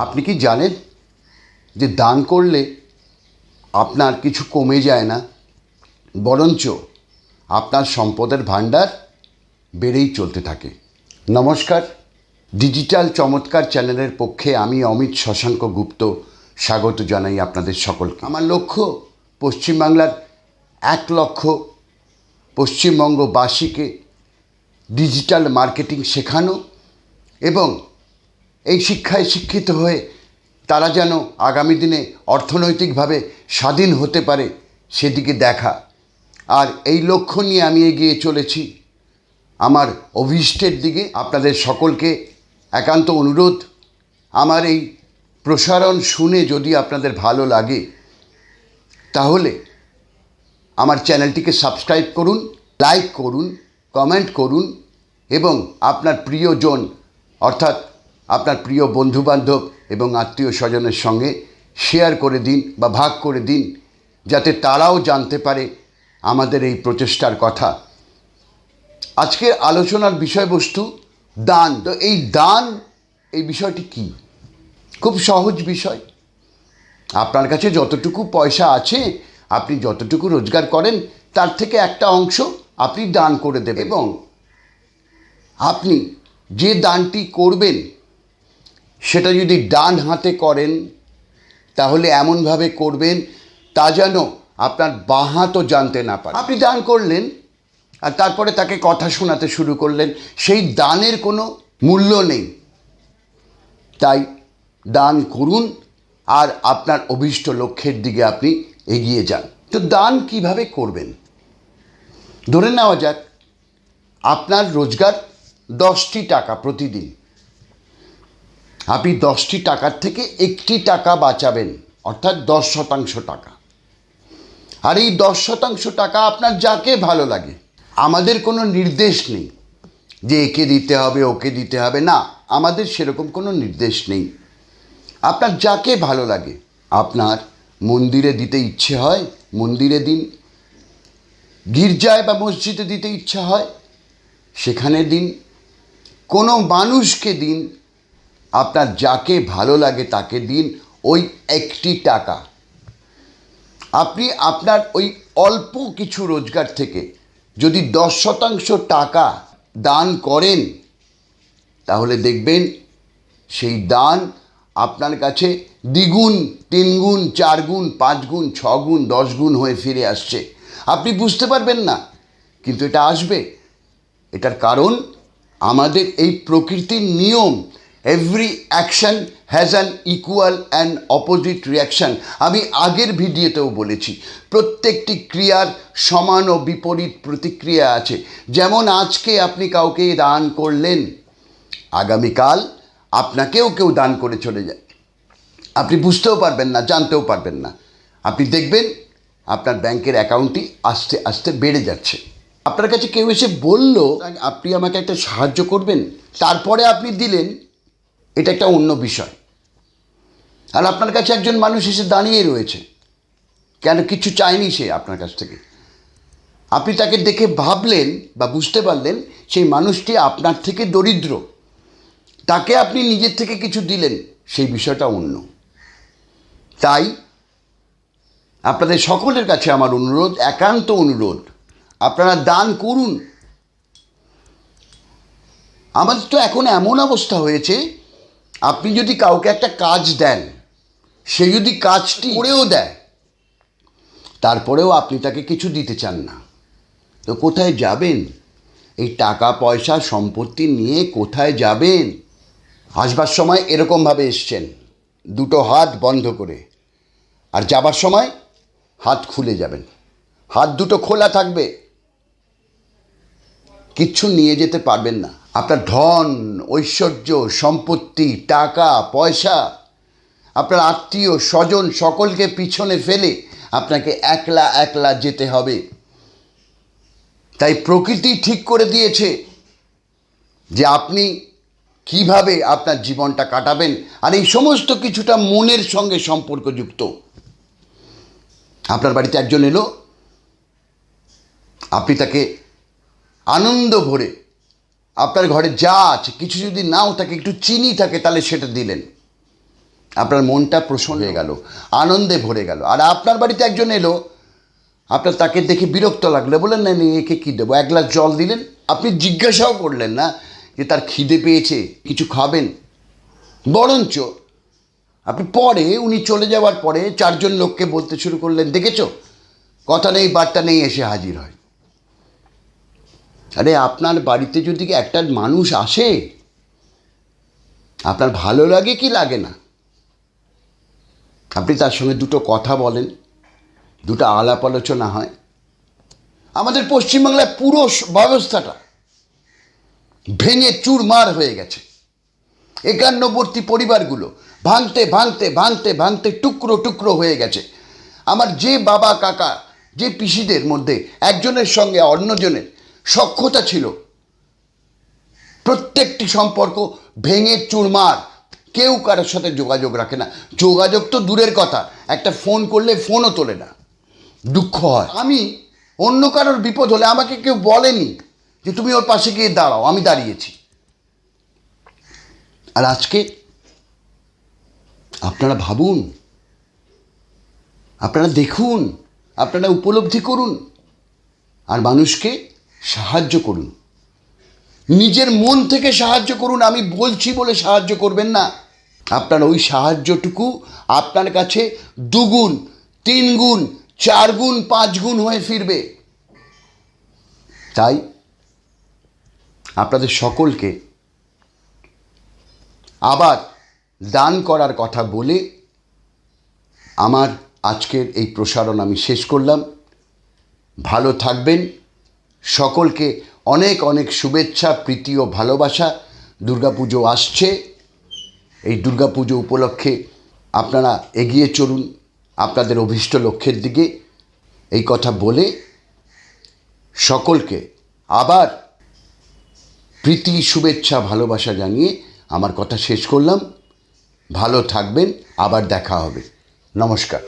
আপনি কি জানেন যে দান করলে আপনার কিছু কমে যায় না, বরঞ্চ আপনার সম্পদের ভাণ্ডার বেড়েই চলতে থাকে। নমস্কার, ডিজিটাল চমৎকার চ্যানেলের পক্ষে আমি অমিত শশাঙ্ক গুপ্ত স্বাগত জানাই আপনাদের সকলকে। আমার লক্ষ্য পশ্চিমবাংলার 1 লক্ষ পশ্চিমবঙ্গবাসীকে ডিজিটাল মার্কেটিং শেখানো এবং এই শিক্ষায় শিক্ষিত হয়ে তারা যেন আগামী দিনে অর্থনৈতিকভাবে স্বাধীন হতে পারে সেদিকে দেখা। আর এই লক্ষ্য নিয়ে আমি এগিয়ে চলেছি আমার অভীষ্টের দিকে। আপনাদের সকলকে একান্ত অনুরোধ, আমার এই প্রসারণ শুনে যদি আপনাদের ভালো লাগে তাহলে আমার চ্যানেলটিকে সাবস্ক্রাইব করুন, লাইক করুন, কমেন্ট করুন এবং আপনার প্রিয়জন অর্থাৎ আপনার প্রিয় বন্ধুবান্ধব এবং আত্মীয় স্বজনের সঙ্গে শেয়ার করে দিন বা ভাগ করে দিন, যাতে তারাও জানতে পারে আমাদের এই প্রচেষ্টার কথা। আজকের আলোচনার বিষয়বস্তু দান। তো এই দান, এই বিষয়টি কি? খুব সহজ বিষয়। আপনার কাছে যতটুকু পয়সা আছে, আপনি যতটুকু রোজগার করেন তার থেকে একটা অংশ আপনি দান করে দেবেন এবং আপনি যে দানটি করবেন সেটা যদি ডান হাতে করেন তাহলে এমনভাবে করবেন তা যেন আপনার বাঁ হাতও জানতে না পারে। আপনি দান করলেন আর তারপরে তাকে কথা শোনাতে শুরু করলেন, সেই দানের কোনো মূল্য নেই। তাই দান করুন আর আপনার অভীষ্ট লক্ষ্যের দিকে আপনি এগিয়ে যান। তো দান কিভাবে করবেন? ধরে নেওয়া যাক আপনার রোজগার 10টি টাকা প্রতিদিন। আপনি 10টি টাকার থেকে 1টি টাকা বাঁচাবেন, অর্থাৎ 10% টাকা। আর এই 10% টাকা আপনার যাকে ভালো লাগে। আমাদের কোনো নির্দেশ নেই যে একে দিতে হবে ওকে দিতে হবে, না, আমাদের সেরকম কোনো নির্দেশ নেই। আপনার যাকে ভালো লাগে, আপনার মন্দিরে দিতে ইচ্ছে হয় মন্দিরে দিন, গির্জায় বা মসজিদে দিতে ইচ্ছা হয় সেখানে দিন, কোনো মানুষকে দিন, আপনার যাকে ভালো লাগে তাকে দিন। ওই 1টি টাকা আপনি আপনার ওই অল্প কিছু রোজগার থেকে যদি 10% টাকা দান করেন তাহলে দেখবেন সেই দান আপনার কাছে দ্বিগুণ, 3 গুণ, 4 গুণ, 5 গুণ, 6 গুণ, 10 গুণ হয়ে ফিরে আসছে। আপনি বুঝতে পারবেন না, কিন্তু এটা আসবে। এটার কারণ আমাদের এই প্রকৃতির নিয়ম, every action has an equal and opposite reaction. আমি আগের ভিডিওতেও বলেছি, প্রত্যেকটি ক্রিয়ার সমান ও বিপরীত প্রতিক্রিয়া আছে। যেমন আজকে আপনি কাউকে দান করলেন, আগামীকাল আপনাকেও কেউ দান করে চলে যায়। আপনি বুঝতেও পারবেন না, জানতেও পারবেন না। আপনি দেখবেন আপনার ব্যাংকের অ্যাকাউন্টটি আস্তে আস্তে বেড়ে যাচ্ছে। আপনার কাছে কেউ এসে বলল আপনি আমাকে একটা সাহায্য করবেন, তারপরে আপনি দিলেন, এটা একটা অন্য বিষয়। আর আপনার কাছে একজন মানুষ এসে দাঁড়িয়ে রয়েছে, কেন কিছু চায়নি সে আপনার কাছ থেকে। আপনি তাকে দেখে ভাবলেন বা বুঝতে পারলেন সেই মানুষটি আপনার থেকে দরিদ্র, তাকে আপনি নিজের থেকে কিছু দিলেন, সেই বিষয়টা অন্য। তাই আপনাদের সকলের কাছে আমার অনুরোধ, একান্ত অনুরোধ, আপনারা দান করুন। আমাদের তো এখন এমন অবস্থা হয়েছে, আপনি যদি কাউকে একটা কাজ দেন, সে যদি কাজটি করেও দেয় তারপরেও আপনি তাকে কিছু দিতে চান না, তো কোথায় যাবেন? এই টাকা পয়সা সম্পত্তি নিয়ে কোথায় যাবেন? আসবার সময় এরকমভাবে এসছেন, দুটো হাত বন্ধ করে, আর যাবার সময় হাত খুলে যাবেন। হাত দুটো খোলা থাকবে, কিচ্ছু নিয়ে যেতে পারবেন না। আপনার ধন, ঐশ্বর্য, সম্পত্তি, টাকা পয়সা, আপনার আত্মীয় স্বজন সকলকে পিছনে ফেলে আপনাকে একলা একলা যেতে হবে। তাই প্রকৃতি ঠিক করে দিয়েছে যে আপনি কিভাবে আপনার জীবনটা কাটাবেন, আর এই সমস্ত কিছুটা মনের সঙ্গে সম্পর্কযুক্ত। আপনার বাড়িতে একজন এলো, আপনি তাকে আনন্দ ভরে আপনার ঘরে যা আছে, কিছু যদি নাও থাকে, একটু চিনি থাকে, তাহলে সেটা দিলেন। আপনার মনটা প্রসন্ন হয়ে গেল, আনন্দে ভরে গেল। আর আপনার বাড়িতে একজন এলো, আপনার তাকে দেখে বিরক্ত লাগলো, বললেন না একে কী দেবো, এক গ্লাস জল দিলেন। আপনি জিজ্ঞাসাও করলেন না যে তার খিদে পেয়েছে, কিছু খাবেন। বরঞ্চ আপনি পরে, উনি চলে যাওয়ার পরে 4 জন লোককে বলতে শুরু করলেন, দেখেছো, কথা নেই বার্তা নেই এসে হাজির হয়। আরে আপনার বাড়িতে যদি একটা মানুষ আসে, আপনার ভালো লাগে কি লাগে না? আপনি তার সঙ্গে দুটো কথা বলেন, দুটো আলাপ আলোচনা হয়। আমাদের পশ্চিমবাংলায় পুরো ব্যবস্থাটা ভেঙে চুরমার হয়ে গেছে। একান্নবর্তী পরিবারগুলো ভাঙতে ভাঙতে ভাঙতে ভাঙতে টুকরো টুকরো হয়ে গেছে। আমার যে বাবা কাকা, যে পিসিদের মধ্যে একজনের সঙ্গে অন্যজনের সখ্যতা ছিল, প্রত্যেকটি সম্পর্ক ভেঙে চুরমার। কেউ কারোর সাথে যোগাযোগ রাখে না। যোগাযোগ তো দূরের কথা, একটা ফোন করলে ফোনও তোলে না। দুঃখ হয়। আমি অন্য কারোর বিপদ হলে আমাকে কেউ বলেনি যে তুমি ওর পাশে গিয়ে দাঁড়াও, আমি দাঁড়িয়েছি। আর আজকে আপনারা ভাবুন, আপনারা দেখুন, আপনারা উপলব্ধি করুন, আর মানুষকে সাহায্য করুন। নিজের মন থেকে সাহায্য করুন। আমি বলছি বলে সাহায্য করবেন না। আপনার ওই সাহায্যটুকু আপনার কাছে 2 গুণ, 3 গুণ, 4 গুণ, 5 গুণ হয়ে ফিরবে। তাই আপনাদের সকলকে আবার দান করার কথা বলে আমার আজকের এই প্রসারণ আমি শেষ করলাম। ভালো থাকবেন। সকলকে অনেক অনেক শুভেচ্ছা, প্রীতি ও ভালোবাসা। দুর্গাপুজো আসছে, এই দুর্গাপুজো উপলক্ষে আপনারা এগিয়ে চলুন আপনাদের অভীষ্ট লক্ষ্যের দিকে। এই কথা বলে সকলকে আবার প্রীতি, শুভেচ্ছা, ভালোবাসা জানিয়ে আমার কথা শেষ করলাম। ভালো থাকবেন, আবার দেখা হবে। নমস্কার।